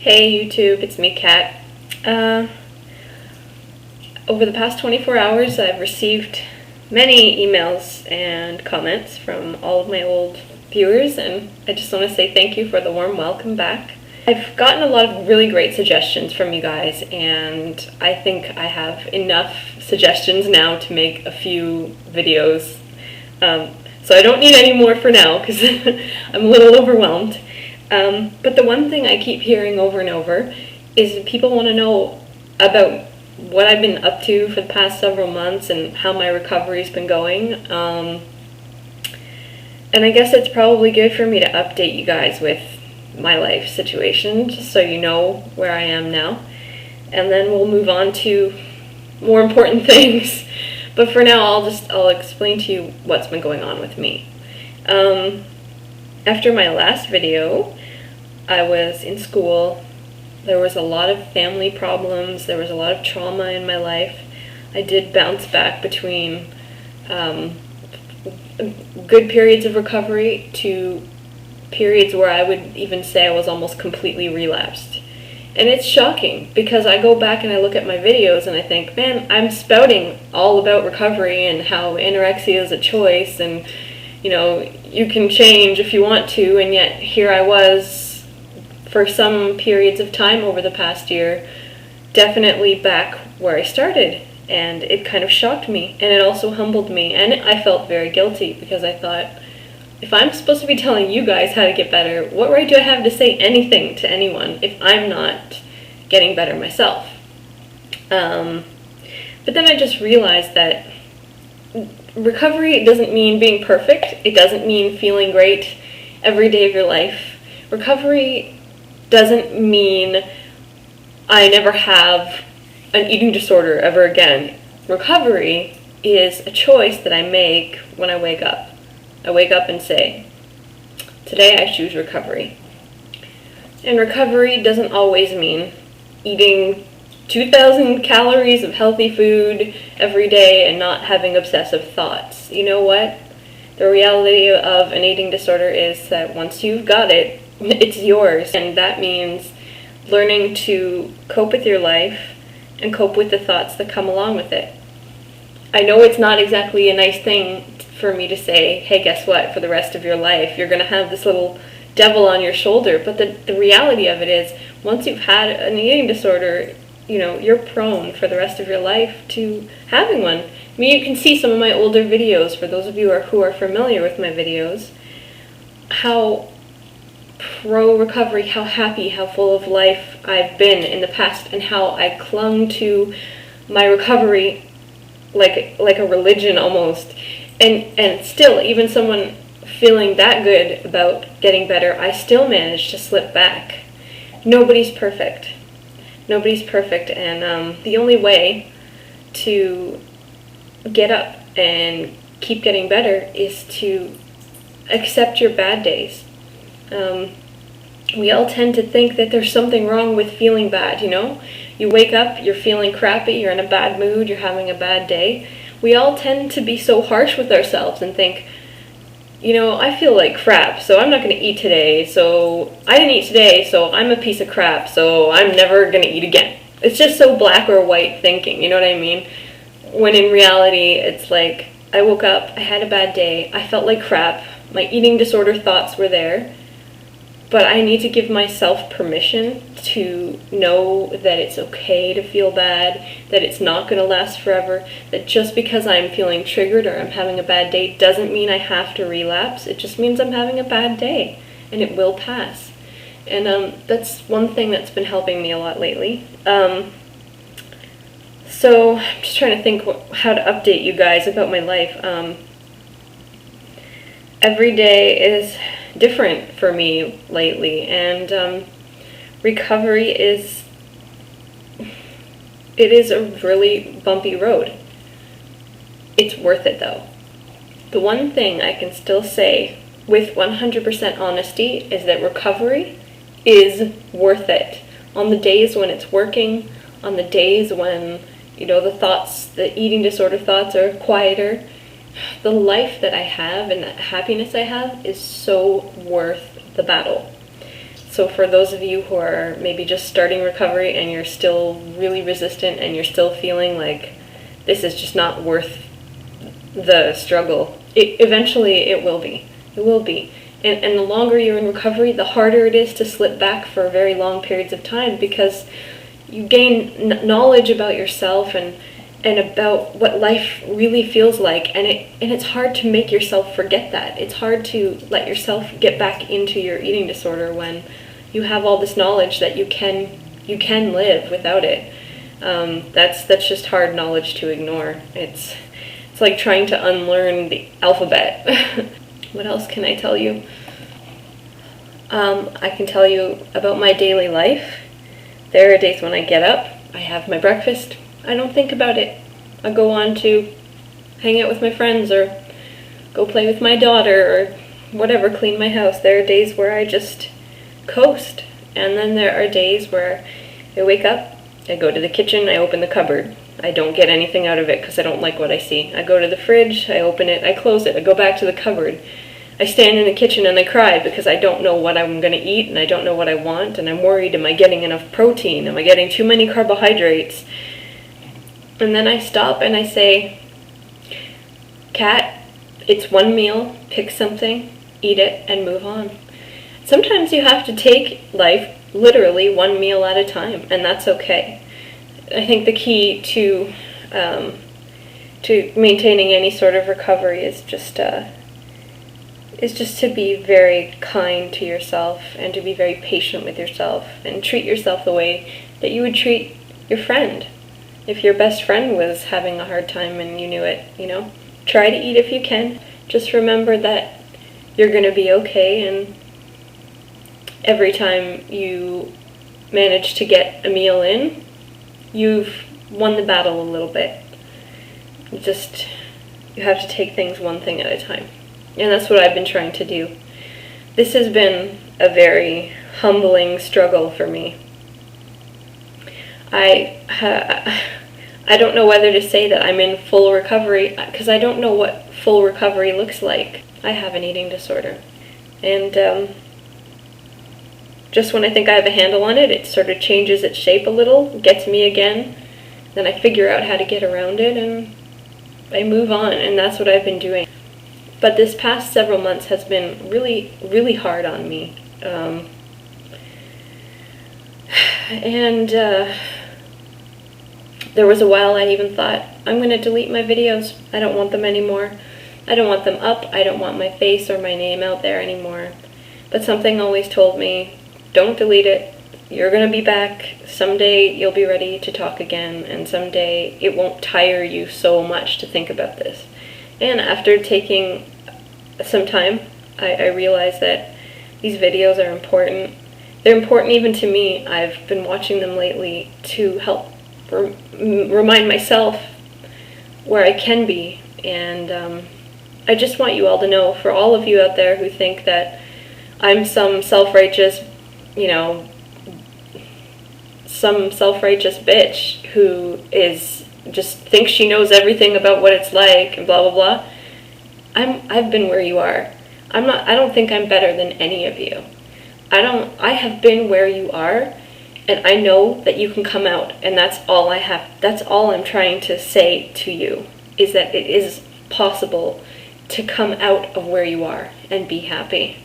Hey YouTube, it's me, Kat. Over the past 24 hours, I've received many emails and comments from all of my old viewers, and I just want to say thank you for the warm welcome back. I've gotten a lot of really great suggestions from you guys, and I think I have enough suggestions now to make a few videos. So I don't need any more for now, because I'm a little overwhelmed. But the one thing I keep hearing over and over is people want to know about what I've been up to for the past several months and how my recovery's been going. And I guess it's probably good for me to update you guys with my life situation, just so you know where I am now. And then we'll move on to more important things. But for now, I'll explain to you what's been going on with me. After my last video, I was in school. There was a lot of family problems. There was a lot of trauma in my life. I did bounce back between good periods of recovery to periods where I would even say I was almost completely relapsed. And it's shocking because I go back and I look at my videos and I think, man, I'm spouting all about recovery and how anorexia is a choice and, you know, you can change if you want to, and yet here I was for some periods of time over the past year, definitely back where I started. And it kind of shocked me, and it also humbled me, and I felt very guilty because I thought, if I'm supposed to be telling you guys how to get better, what right do I have to say anything to anyone if I'm not getting better myself? But then I just realized that recovery doesn't mean being perfect. It doesn't mean feeling great every day of your life. Recovery doesn't mean I never have an eating disorder ever again. Recovery is a choice that I make when I wake up. I wake up and say, today I choose recovery. And recovery doesn't always mean eating 2,000 calories of healthy food every day and not having obsessive thoughts. You know what? The reality of an eating disorder is that once you've got it, it's yours. And that means learning to cope with your life and cope with the thoughts that come along with it. I know it's not exactly a nice thing for me to say, hey, guess what? For the rest of your life, you're going to have this little devil on your shoulder. But the reality of it is, once you've had an eating disorder, you know, you're prone for the rest of your life to having one. I mean, you can see some of my older videos, for those of you who are familiar with my videos, how pro-recovery, how happy, how full of life I've been in the past, and how I clung to my recovery like a religion almost. And still, even someone feeling that good about getting better, I still manage to slip back. Nobody's perfect. Nobody's perfect, and the only way to get up and keep getting better is to accept your bad days. We all tend to think that there's something wrong with feeling bad, you know? You wake up, you're feeling crappy, you're in a bad mood, you're having a bad day. We all tend to be so harsh with ourselves and think, you know, I feel like crap, so I'm not going to eat today, so I didn't eat today, so I'm a piece of crap, so I'm never going to eat again. It's just so black or white thinking, you know what I mean? When in reality, it's like, I woke up, I had a bad day, I felt like crap, my eating disorder thoughts were there, but I need to give myself permission to know that it's okay to feel bad, that it's not going to last forever, that just because I'm feeling triggered or I'm having a bad day doesn't mean I have to relapse. It just means I'm having a bad day, and it will pass. And that's one thing that's been helping me a lot lately. So I'm just trying to think how to update you guys about my life. Every day is different for me lately, and recovery is a really bumpy road. It's worth it though. The one thing I can still say with 100% honesty is that recovery is worth it. On the days when it's working, on the days when, you know, the eating disorder thoughts are quieter, the life that I have and the happiness I have is so worth the battle. So for those of you who are maybe just starting recovery and you're still really resistant and you're still feeling like this is just not worth the struggle, eventually it will be. It will be. And the longer you're in recovery, the harder it is to slip back for very long periods of time, because you gain knowledge about yourself and about what life really feels like, and it's hard to make yourself forget that. It's hard to let yourself get back into your eating disorder when you have all this knowledge that you can live without it. That's just hard knowledge to ignore. It's like trying to unlearn the alphabet. What else can I tell you? I can tell you about my daily life. There are days when I get up, I have my breakfast, I don't think about it. I go on to hang out with my friends or go play with my daughter or whatever, clean my house. There are days where I just coast. And then there are days where I wake up, I go to the kitchen, I open the cupboard. I don't get anything out of it because I don't like what I see. I go to the fridge, I open it, I close it, I go back to the cupboard. I stand in the kitchen and I cry because I don't know what I'm going to eat and I don't know what I want, and I'm worried, am I getting enough protein? Am I getting too many carbohydrates? And then I stop and I say, Kat, it's one meal, pick something, eat it, and move on. Sometimes you have to take life literally one meal at a time, and that's okay. I think the key to maintaining any sort of recovery is just to be very kind to yourself and to be very patient with yourself and treat yourself the way that you would treat your friend. If your best friend was having a hard time and you knew it, try to eat if you can. Just remember that you're going to be okay, and every time you manage to get a meal in, you've won the battle a little bit. You have to take things one thing at a time. And that's what I've been trying to do. This has been a very humbling struggle for me. I don't know whether to say that I'm in full recovery, because I don't know what full recovery looks like. I have an eating disorder. And just when I think I have a handle on it, it sort of changes its shape a little, gets me again. Then I figure out how to get around it, and I move on, and that's what I've been doing. But this past several months has been really, really hard on me. There was a while I even thought, I'm going to delete my videos. I don't want them anymore. I don't want them up. I don't want my face or my name out there anymore. But something always told me, don't delete it. You're going to be back. Someday you'll be ready to talk again, and someday it won't tire you so much to think about this. And after taking some time, I realized that these videos are important. They're important even to me. I've been watching them lately to help remind myself where I can be. And I just want you all to know, for all of you out there who think that I'm some self-righteous bitch who just thinks she knows everything about what it's like and blah blah blah. I've been where you are. I don't think I'm better than any of you. I have been where you are, and I know that you can come out, and that's all I have. That's all I'm trying to say to you, is that it is possible to come out of where you are and be happy.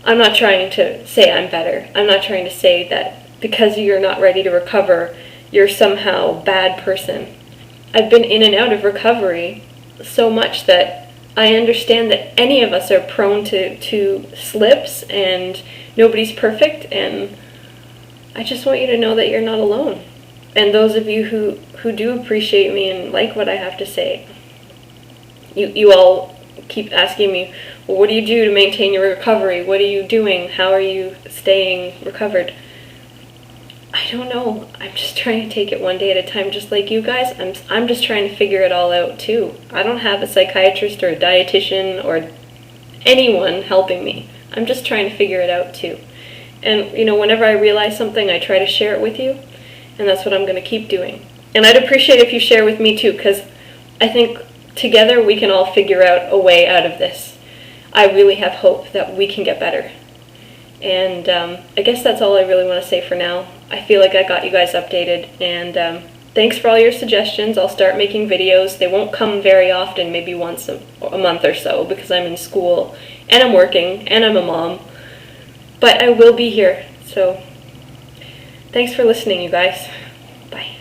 I'm not trying to say I'm better. I'm not trying to say that because you're not ready to recover, you're somehow a bad person. I've been in and out of recovery so much that I understand that any of us are prone to slips, and nobody's perfect, and I just want you to know that you're not alone. And those of you who do appreciate me and like what I have to say, you all keep asking me, well, what do you do to maintain your recovery? What are you doing? How are you staying recovered? I don't know. I'm just trying to take it one day at a time, just like you guys. I'm just trying to figure it all out too. I don't have a psychiatrist or a dietitian or anyone helping me. I'm just trying to figure it out too. And whenever I realize something, I try to share it with you, and that's what I'm going to keep doing. And I'd appreciate if you share with me too, because I think together we can all figure out a way out of this. I really have hope that we can get better. And I guess that's all I really want to say for now. I feel like I got you guys updated, and thanks for all your suggestions. I'll start making videos. They won't come very often, maybe once a month or so, because I'm in school, and I'm working, and I'm a mom. But I will be here, so thanks for listening, you guys. Bye.